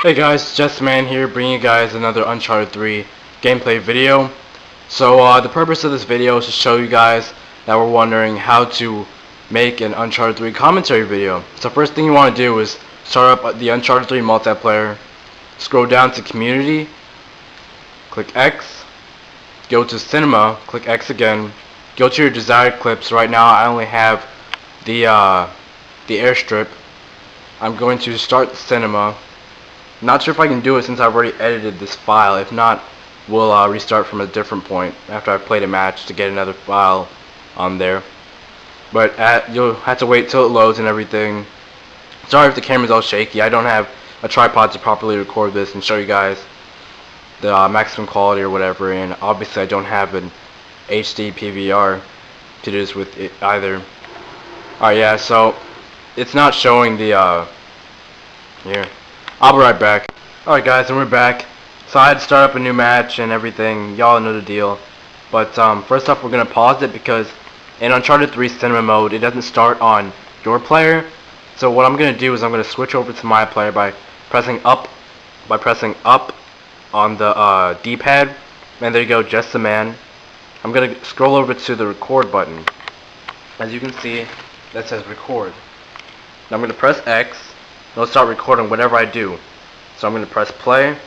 Hey guys, Just Man here, bringing you guys another Uncharted 3 gameplay video. So the purpose of this video is to show you guys that we're wondering how to make an Uncharted 3 commentary video. So first thing you want to do is start up the Uncharted 3 multiplayer, scroll down to Community, click X, go to Cinema, click X again, go to your desired clips. Right now I only have the airstrip. I'm going to start the cinema. Not sure if I can do it since I've already edited this file. If not, we'll restart from a different point after I've played a match to get another file on there. But you'll have to wait till it loads and everything. Sorry if the camera's all shaky. I don't have a tripod to properly record this and show you guys the maximum quality or whatever, and obviously I don't have an HD PVR to do this with it either. Alright, yeah, so it's not showing the here. I'll be right back. Alright guys, and we're back. So I had to start up a new match and everything. Y'all know the deal. But first off, we're going to pause it because in Uncharted 3 cinema mode, it doesn't start on your player. So what I'm going to do is I'm going to switch over to my player by pressing up on the D-pad. And there you go, Just the Man. I'm going to scroll over to the record button. As you can see, that says record. Now I'm going to press X. It'll start recording whatever I do. So I'm going to press play.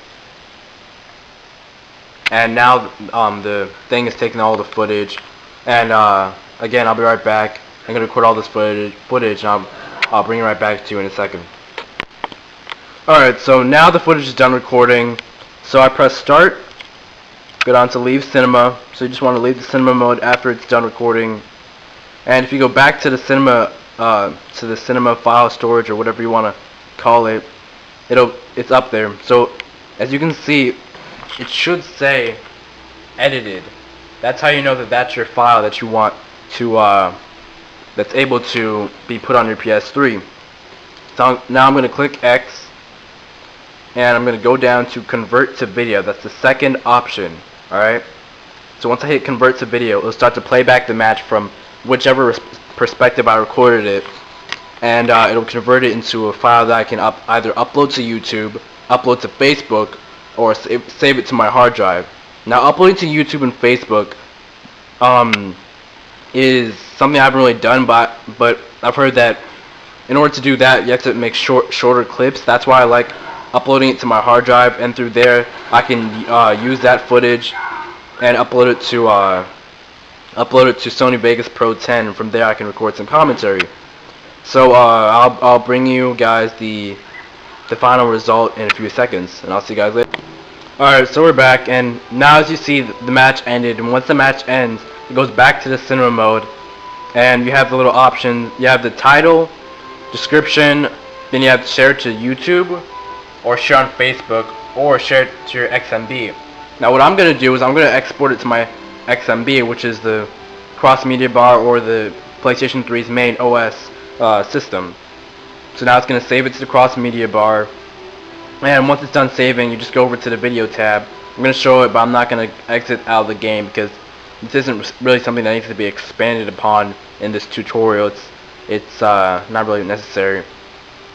And now the thing is taking all the footage. And again, I'll be right back. I'm going to record all this footage and I'll bring it right back to you in a second. Alright, so now the footage is done recording. So I press start. Go down to leave cinema. So you just want to leave the cinema mode after it's done recording. And if you go back to the cinema file storage or whatever you want to call it, it's up there. So as you can see, it should say edited. That's how you know that that's your file that you want to that's able to be put on your PS3. So now I'm going to click X and I'm going to go down to convert to video. That's the second option. Alright, so once I hit convert to video, it'll start to play back the match from whichever perspective I recorded it, and it'll convert it into a file that I can either upload to YouTube, upload to Facebook, or save it to my hard drive. Now uploading to YouTube and Facebook is something I haven't really done, but I've heard that in order to do that you have to make shorter clips. That's why I like uploading it to my hard drive, and through there I can use that footage and upload it to Sony Vegas Pro 10, and from there I can record some commentary. So I'll bring you guys the final result in a few seconds, and I'll see you guys later. Alright, so we're back, and now as you see, the match ended, and once the match ends, it goes back to the cinema mode, and you have the little option. You have the title, description, then you have to share it to YouTube, or share on Facebook, or share it to your XMB. Now what I'm going to do is I'm going to export it to my XMB, which is the cross media bar or the PlayStation 3's main OS system. So now it's going to save it to the cross media bar, and once it's done saving, you just go over to the video tab. I'm going to show it, but I'm not going to exit out of the game because this isn't really something that needs to be expanded upon in this tutorial. It's not really necessary.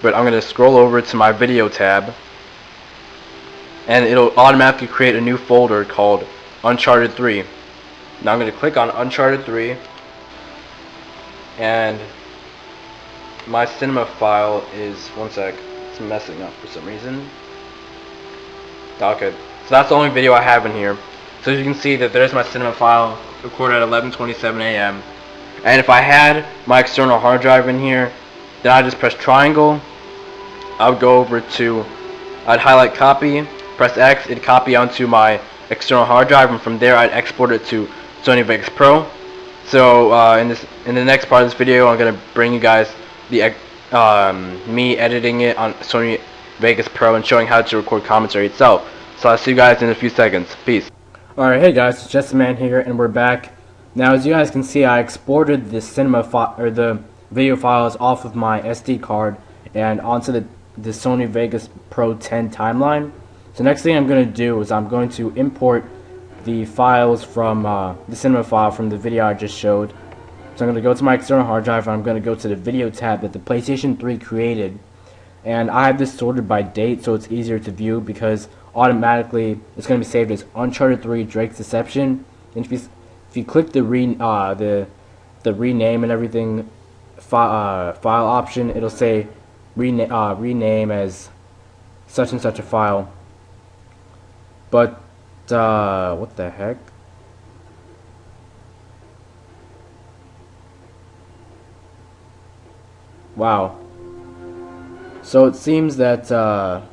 But I'm going to scroll over to my video tab, and it'll automatically create a new folder called Uncharted 3. Now I'm going to click on Uncharted 3, and my cinema file is, one sec, it's messing up for some reason. Okay, so that's the only video I have in here. So you can see that there's my cinema file recorded at 11:27 a.m. And if I had my external hard drive in here, then I just press triangle. I would go over to, I'd highlight copy, press X, it'd copy onto my external hard drive, and from there I'd export it to Sony Vegas Pro. So in the next part of this video, I'm gonna bring you guys the me editing it on Sony Vegas Pro and showing how to record commentary itself. So I'll see you guys in a few seconds. Peace. Alright, hey guys, it's Just the Man here, and we're back. Now as you guys can see, I exported the cinema file, or the video files, off of my SD card and onto the Sony Vegas Pro 10 timeline. So next thing I'm going to do is I'm going to import the files from the cinema file from the video I just showed. So I'm going to go to my external hard drive, and I'm going to go to the video tab that the PlayStation 3 created, and I have this sorted by date so it's easier to view because automatically it's going to be saved as Uncharted 3 Drake's Deception. And if you click the rename and everything file option, it'll say rename as such and such a file. But what the heck? Wow. So it seems that the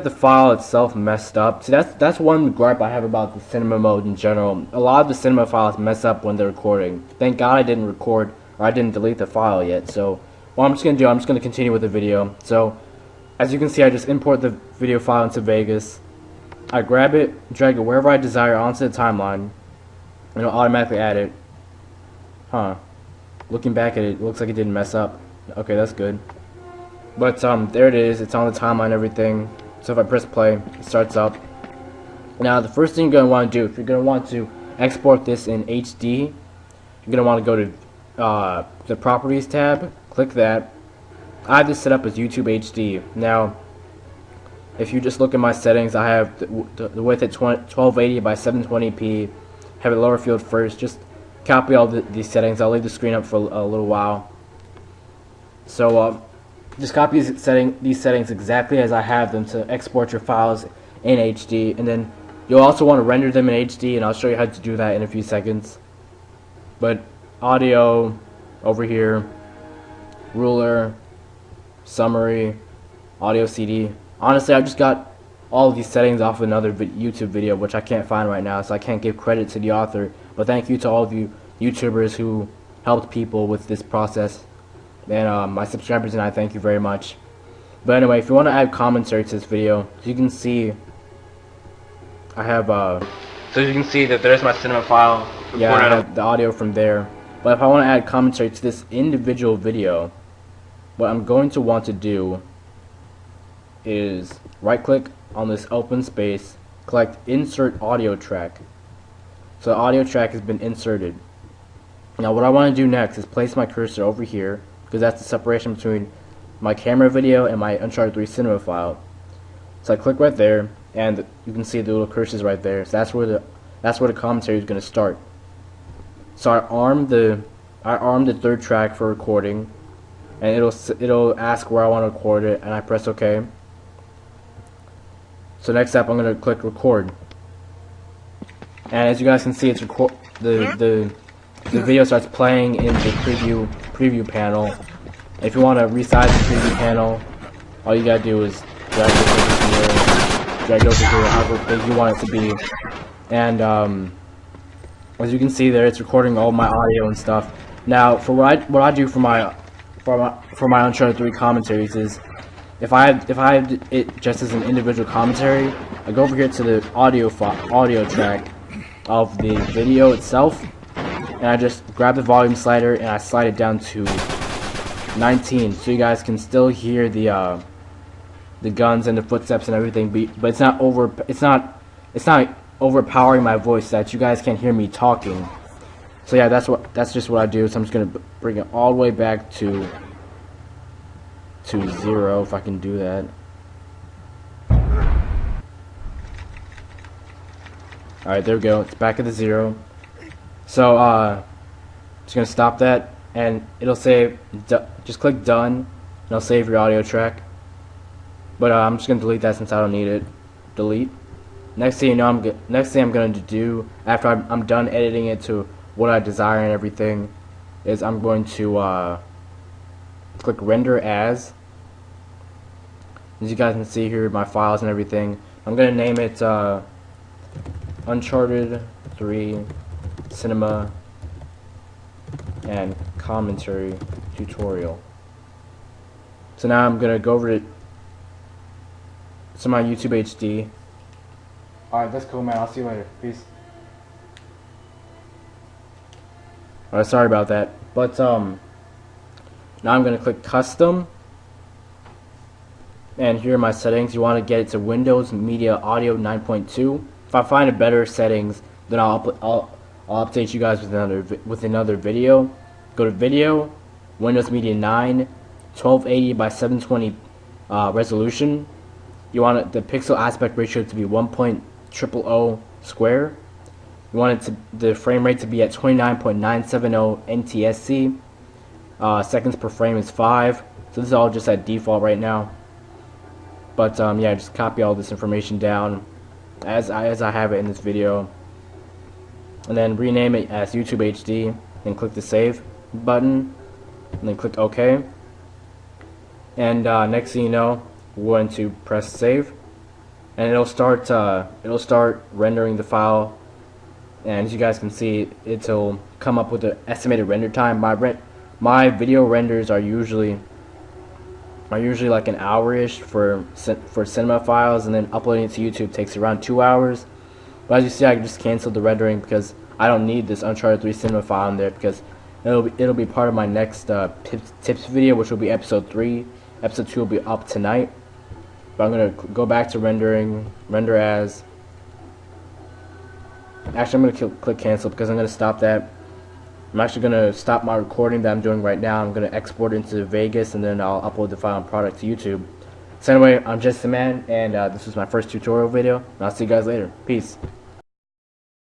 file itself messed up. See, that's one gripe I have about the cinema mode in general. A lot of the cinema files mess up when they're recording. Thank God I didn't record, or I didn't delete the file yet. So what I'm just gonna do, I'm just gonna continue with the video. So as you can see, I just import the video file into Vegas. I grab it, drag it wherever I desire onto the timeline, and it'll automatically add it. Huh. Looking back at it, it looks like it didn't mess up. Okay, that's good. But there it is. It's on the timeline and everything. So if I press play, it starts up. Now the first thing you're going to want to do, if you're going to want to export this in HD, you're going to want to go to the Properties tab, click that. I have this set up as YouTube HD. Now, if you just look at my settings, I have the width at 1280 by 720p. Have it lower field first. Just copy all these settings. I'll leave the screen up for a little while. So just copy these settings exactly as I have them to export your files in HD, and then you'll also want to render them in HD, and I'll show you how to do that in a few seconds. But audio over here, ruler, summary, audio CD. Honestly, I just got all of these settings off another YouTube video, which I can't find right now, so I can't give credit to the author. But thank you to all of you YouTubers who helped people with this process. And my subscribers and I thank you very much. But anyway, if you want to add commentary to this video, as you can see, I have so you can see that there's my cinema file. Yeah, I have the audio from there. But if I want to add commentary to this individual video, what I'm going to want to do is right click on this open space, select insert audio track. So the audio track has been inserted. Now what I want to do next is place my cursor over here, because that's the separation between my camera video and my Uncharted 3 cinema file. So I click right there, and you can see the little cursors right there. So that's where the commentary is going to start. So I arm the third track for recording, and it'll ask where I want to record it, and I press OK. So next up, I'm going to click record, and as you guys can see, it's the video starts playing in the preview panel. If you want to resize the preview panel, all you gotta do is drag it over here, however big you want it to be. And as you can see there, it's recording all my audio and stuff. Now, for what I do for my Uncharted 3 commentaries is, if I have it just as an individual commentary, I go over here to the audio track of the video itself, and I just grab the volume slider and I slide it down to 19, so you guys can still hear the guns and the footsteps and everything, but it's not overpowering my voice that you guys can't hear me talking. So yeah, that's just what I do. So I'm just gonna bring it all the way back to 0 if I can do that. Alright, there we go. It's back at the 0. So just gonna stop that, and it'll say just click done, and it'll save your audio track. But I'm just gonna delete that since I don't need it. Delete. Next thing I'm going to do after I'm done editing it to what I desire and everything is I'm going to click render as. As you guys can see here, my files and everything. I'm going to name it Uncharted 3 Cinema and Commentary Tutorial. So now I'm going to go over to my YouTube HD. Alright, that's cool, man. I'll see you later. Peace. Alright, sorry about that. But, now I'm going to click Custom. And here are my settings. You want to get it to Windows Media Audio 9.2. If I find a better settings, then I'll update you guys with another video. Go to Video, Windows Media 9, 1280 by 720 resolution. You want the pixel aspect ratio to be 1.000 square. You want the frame rate to be at 29.970 NTSC. Seconds per frame is 5. So this is all just at default right now. But yeah, just copy all this information down as I have it in this video, and then rename it as YouTube HD. Then click the Save button, and then click OK. And next thing you know, we're going to press Save, and it'll start rendering the file. And as you guys can see, it'll come up with an estimated render time. My video renders are usually like an hour-ish for cinema files, and then uploading it to YouTube takes around 2 hours. But as you see, I just canceled the rendering because I don't need this Uncharted 3 cinema file in there, because it'll be part of my next tips video, which will be episode 3. Episode 2 will be up tonight. But I'm gonna go back to render as. Actually, I'm gonna click cancel because I'm gonna stop that. I'm actually gonna stop my recording that I'm doing right now. I'm gonna export it into Vegas, and then I'll upload the final product to YouTube. So anyway, I'm Just the Man, and this was my first tutorial video. And I'll see you guys later. Peace.